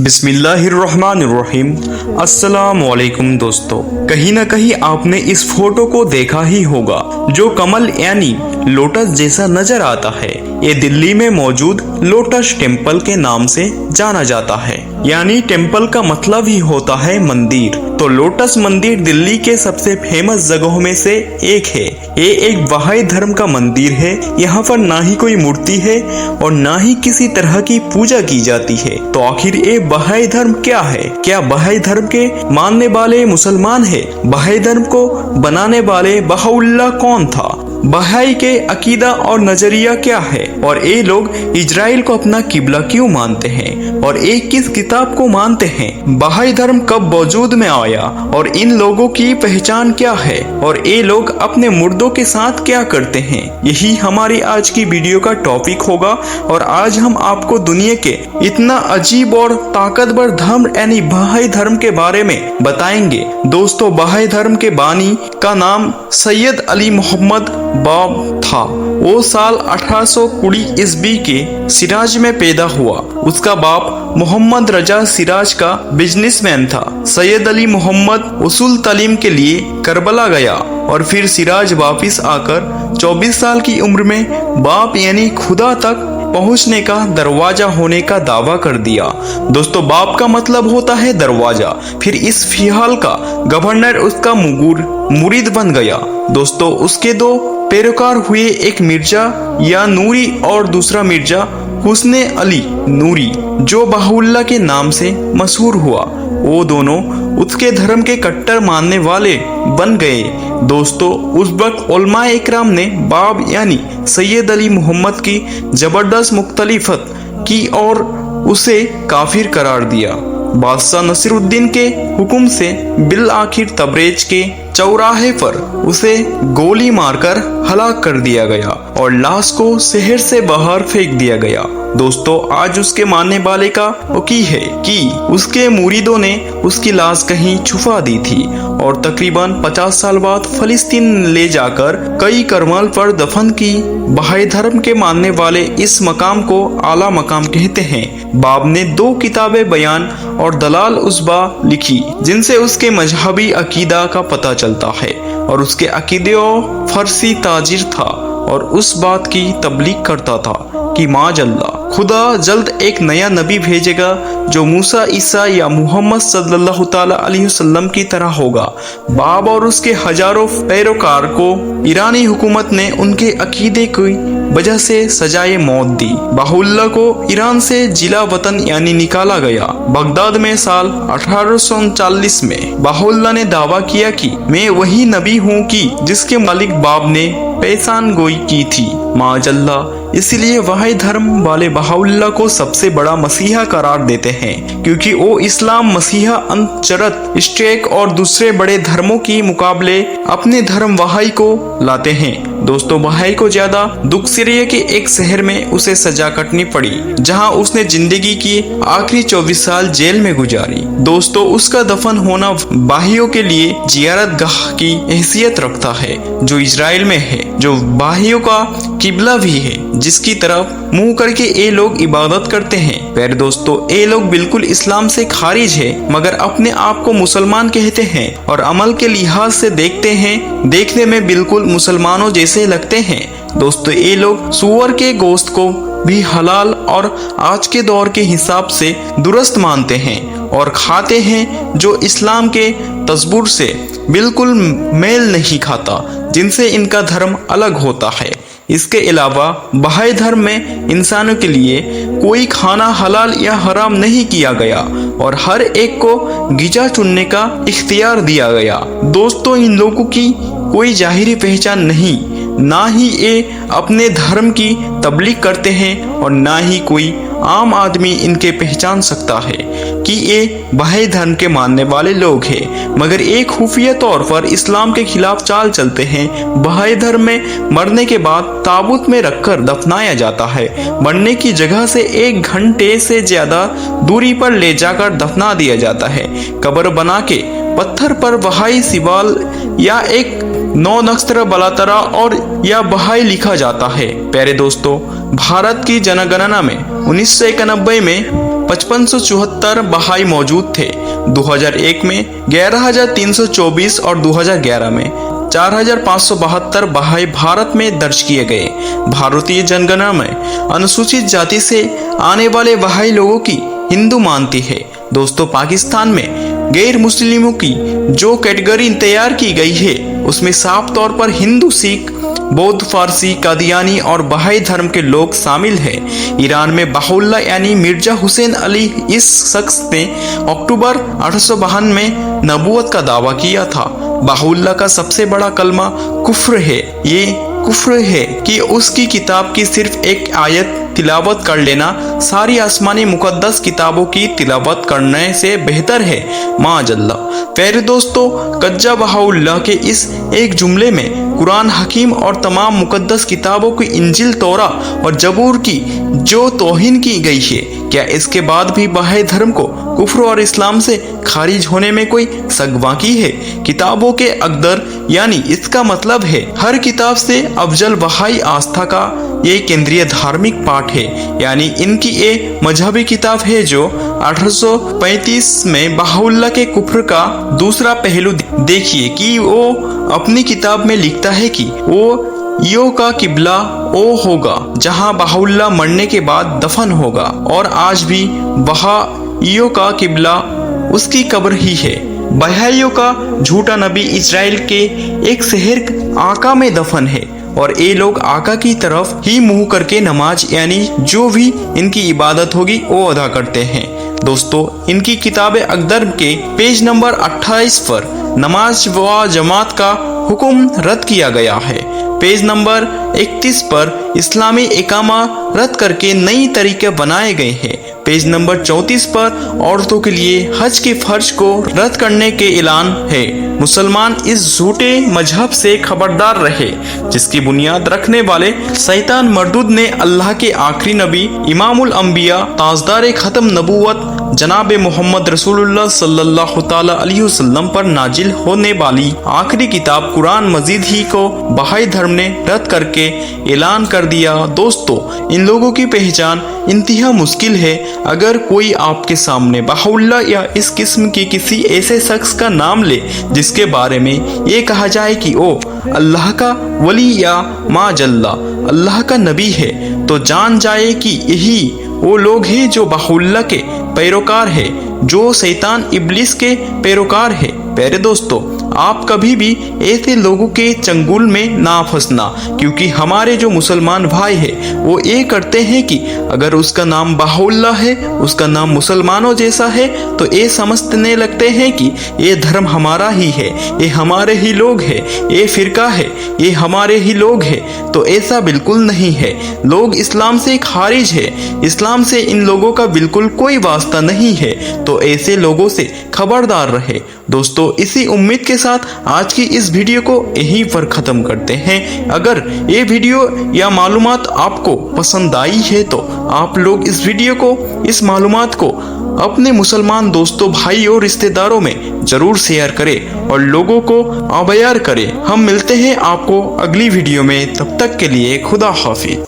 बिस्मिल्लाहिर्रहमानिर्रहीम। अस्सलाम वालेकुम दोस्तों, कहीं ना कहीं आपने इस फोटो को देखा ही होगा जो कमल यानी लोटस जैसा नजर आता है। ये दिल्ली में मौजूद लोटस टेम्पल के नाम से जाना जाता है, यानी टेम्पल का मतलब ही होता है मंदिर। तो लोटस मंदिर दिल्ली के सबसे फेमस जगहों में से एक है। ये एक बहाई धर्म का मंदिर है। यहाँ पर ना ही कोई मूर्ति है और ना ही किसी तरह की पूजा की जाती है। तो आखिर ये बहाई धर्म क्या है? क्या बहाई धर्म के मानने वाले मुसलमान है? बहाई धर्म को बनाने वाले बहाउल्लाह कौन था? बहाई के अकीदा और नजरिया क्या है? और ये लोग इजराइल को अपना किबला क्यों मानते हैं? और ये किस किताब को मानते हैं? बहाई धर्म कब वजूद में आया और इन लोगों की पहचान क्या है? और ये लोग अपने मुर्दों के साथ क्या करते हैं? यही हमारी आज की वीडियो का टॉपिक होगा। और आज हम आपको दुनिया के इतना अजीब और ताकतवर धर्म यानी बहाई धर्म के बारे में बताएंगे। दोस्तों, बहाई धर्म के बानी का नाम सैयद अली मोहम्मद बाब था। वो साल 1820 ईस्वी के सिराज में पैदा हुआ। उसका बाप मोहम्मद रजा सिराज का बिजनेसमैन था। सैयद अली मोहम्मद उसूल तालीम के लिए करबला गया और फिर सिराज वापिस आकर 24 साल की उम्र में बाप यानी खुदा तक पहुंचने का दरवाजा होने का दावा कर दिया। दोस्तों, बाप का मतलब होता है दरवाजा। फिर इस फिलहाल का गवर्नर उसका मुरीद बन गया। दोस्तों, उसके दो पैरोकार हुए, एक मिर्जा या नूरी और दूसरा मिर्जा हुस्ने अली नूरी, जो बहाउल्लाह के नाम से मशहूर हुआ। वो दोनों उसके धर्म के कट्टर मानने वाले बन गए। दोस्तों, उस वक्त उलमाए इकराम ने बाब यानी सैयद अली मोहम्मद की जबरदस्त मुख्तलिफत की और उसे काफिर करार दिया। बादशाह नसीरुद्दीन के हुक्म से बिल आखिर तबरेज के चौराहे पर उसे गोली मारकर हलाक कर दिया गया और लाश को शहर से बाहर फेंक दिया गया। दोस्तों, आज उसके मानने वाले का वकी है कि उसके मुरीदों ने उसकी लाश कहीं छुपा दी थी और तकरीबन 50 साल बाद फलस्तीन ले जाकर कई करमल पर दफन की। बहाई धर्म के मानने वाले इस मकाम को आला मकाम कहते हैं। बाब ने 2 किताबें बयान और दलाल उस्बा लिखी, जिनसे उसके मजहबी अकीदा का पता चलता है। और उसके अकीदे फरसी ताजिर था और उस बात की तबलीग करता था कि माजल्ला खुदा जल्द एक नया नबी भेजेगा जो मूसा, ईसा या मोहम्मद सल्लल्लाहु ताला अलैहि वसल्लम की तरह होगा। बाब और उसके हजारों पैरोकार को ईरानी हुकूमत ने उनके अकीदे की वजह से सजाए मौत दी। बहाउल्लाह को ईरान से जिला वतन यानी निकाला गया। बगदाद में साल 1839 में बहाउल्लाह ने दावा किया कि मैं वही नबी हूँ कि जिसके मालिक बाब ने पेशान गोई की थी। माजल्ला, इसलिए बहाई धर्म वाले बहाउल्लाह को सबसे बड़ा मसीहा करार देते हैं, क्योंकि वो इस्लाम, मसीहा, अंतचरत, स्टेक और दूसरे बड़े धर्मों के मुकाबले अपने धर्म बहाई को लाते हैं। दोस्तों, बहाई को ज्यादा दुख सीरिया के एक शहर में उसे सजा कटनी पड़ी, जहां उसने जिंदगी की आखिरी 24 साल जेल में गुजारी। दोस्तों, उसका दफन होना बाहियों के लिए जियारत गाह की हैसियत रखता है, जो इजराइल में है, जो बाहियों का किबला भी है, जिसकी तरफ मुंह करके ये लोग इबादत करते हैं। प्यारे दोस्तों, ये लोग बिल्कुल इस्लाम से खारिज है, मगर अपने आप को मुसलमान कहते हैं और अमल के लिहाज से देखने में बिल्कुल मुसलमानों जैसे लगते हैं। दोस्तों, ये लोग सूअर के गोश्त को भी हलाल और आज के दौर के हिसाब से दुरुस्त मानते हैं और खाते हैं, जो इस्लाम के तस्बूर से बिल्कुल मेल नहीं खाता, जिनसे इनका धर्म अलग होता है। इसके अलावा बहाई धर्म में इंसानों के लिए कोई खाना हलाल या हराम नहीं किया गया और हर एक को गिजा चुनने का इख्तियार दिया गया। दोस्तों, इन लोगों की कोई जाहिरी पहचान नहीं, ना ही ये अपने धर्म की तबलीग करते हैं और ना ही कोई आम आदमी इनके पहचान सकता है कि ये बहाई धर्म के मानने वाले लोग हैं, मगर एक खुफिया तौर पर इस्लाम के खिलाफ चाल चलते हैं। बहाई धर्म में मरने के बाद ताबूत में रखकर दफनाया जाता है। मरने की जगह से 1 घंटे से ज्यादा दूरी पर ले जाकर दफना दिया जाता है। कब्र बना के पत्थर पर बहाई सिवाल या एक 9 नक्षत्र बलातरा और या बहाई लिखा जाता है। प्यारे दोस्तों, भारत की जनगणना में 1991 में 5574 बहाई मौजूद थे। 2001 में 11,324 और 2011 में 4,572 बहाई भारत में दर्ज किए गए। भारतीय जनगणना में अनुसूचित जाति से आने वाले बहाई लोगों की हिंदू मानती है। दोस्तों, पाकिस्तान में गैर मुस्लिमों की जो कैटेगरी तैयार की गई है उसमें साफ तौर पर हिंदू, सिख, बौद्ध, फारसी, कादियानी और बहाई धर्म के लोग शामिल हैं। ईरान में बाहुल्लाह यानी मिर्जा हुसैन अली इस शख्स ने अक्टूबर 1852 में नबूवत का दावा किया था। बाहुल्लाह का सबसे बड़ा कलमा कुफ्र है। ये कुफ्र है कि उसकी किताब की सिर्फ एक आयत तिलावत कर लेना सारी आसमानी मुकद्दस किताबों की तिलावत करने से बेहतर है। माअल्लाह। प्यारे दोस्तों, कज्जा बहाउल्लाह के इस एक जुमले में कुरान हकीम और तमाम मुकद्दस किताबों की इंजिल, तौरा और जबूर की जो तौहीन की गई है, क्या इसके बाद भी बहाई धर्म को कुफ्र और इस्लाम से खारिज होने में कोई शक बाकी है? किताबों के अकदर यानी इसका मतलब है हर किताब से अफजल बहाई आस्था का ये केंद्रीय धार्मिक पाठ है, यानी इनकी ये मजहबी किताब है जो 1835 में बहाउल्लाह के कुफ्र का दूसरा पहलू देखिए कि वो अपनी किताब में लिखता है कि वो यो का किबला ओ होगा जहां बहाउल्लाह मरने के बाद दफन होगा, और आज भी बहाइयों का किबला उसकी कब्र ही है। बहाइयों का झूठा नबी इजराइल के एक शहर आका में दफन है और ये लोग आका की तरफ ही मुंह करके नमाज यानी जो भी इनकी इबादत होगी वो अदा करते हैं। दोस्तों, इनकी किताब अकदर के पेज नंबर 28 पर नमाज व जमात का हुक्म रद्द किया गया है। पेज नंबर 31 पर इस्लामी इकामा रद्द करके नई तरीके बनाए गए हैं। पेज नंबर 34 पर औरतों के लिए हज के फर्ज को रद्द करने के ऐलान है। मुसलमान इस झूठे मजहब से खबरदार रहे जिसकी बुनियाद रखने वाले शैतान मरदूद ने अल्लाह के आखिरी नबी इमामुल अंबिया ताजदार खत्म नबूवत जनाब मोहम्मद रसूलुल्लाह सल्लल्लाहु ताला अलैहि वसल्लम पर नाजिल होने वाली आखिरी किताब कुरान मजीद ही को बहाई धर्म ने रद्द करके ऐलान कर दिया। दोस्तों, इन लोगों की पहचान इंतहा मुश्किल है। अगर कोई आपके सामने बहाउल्लाह या इस किस्म के किसी ऐसे शख्स का नाम ले जिसके बारे में ये कहा जाए कि ओ अल्लाह का वली या माअल्लाह अल्लाह का नबी है, तो जान जाए कि यही वो लोग हैं जो बहाउल्लाह के पैरोकार है, जो शैतान इब्लिस के पैरोकार है। प्यारे दोस्तों, आप कभी भी ऐसे लोगों के चंगुल में ना फंसना, क्योंकि हमारे जो मुसलमान भाई है वो ये करते हैं कि अगर उसका नाम बहाउल्लाह है, उसका नाम मुसलमानों जैसा है, तो ये समझने लगते हैं कि ये धर्म हमारा ही है, ये हमारे ही लोग हैं, ये फिरका है, ये हमारे ही लोग हैं। तो ऐसा बिल्कुल नहीं है। लोग इस्लाम से खारिज है, इस्लाम से इन लोगों का बिल्कुल कोई वास्ता नहीं है। तो ऐसे लोगों से खबरदार रहे। दोस्तों, इसी उम्मीद के साथ आज की इस वीडियो को यहीं पर ख़त्म करते हैं। अगर ये वीडियो या मालूमात आपको पसंद आई है तो आप लोग इस वीडियो को, इस मालूमात को अपने मुसलमान दोस्तों, भाई और रिश्तेदारों में जरूर शेयर करें और लोगों को अवेयर करें। हम मिलते हैं आपको अगली वीडियो में, तब तक के लिए खुदा हाफिज।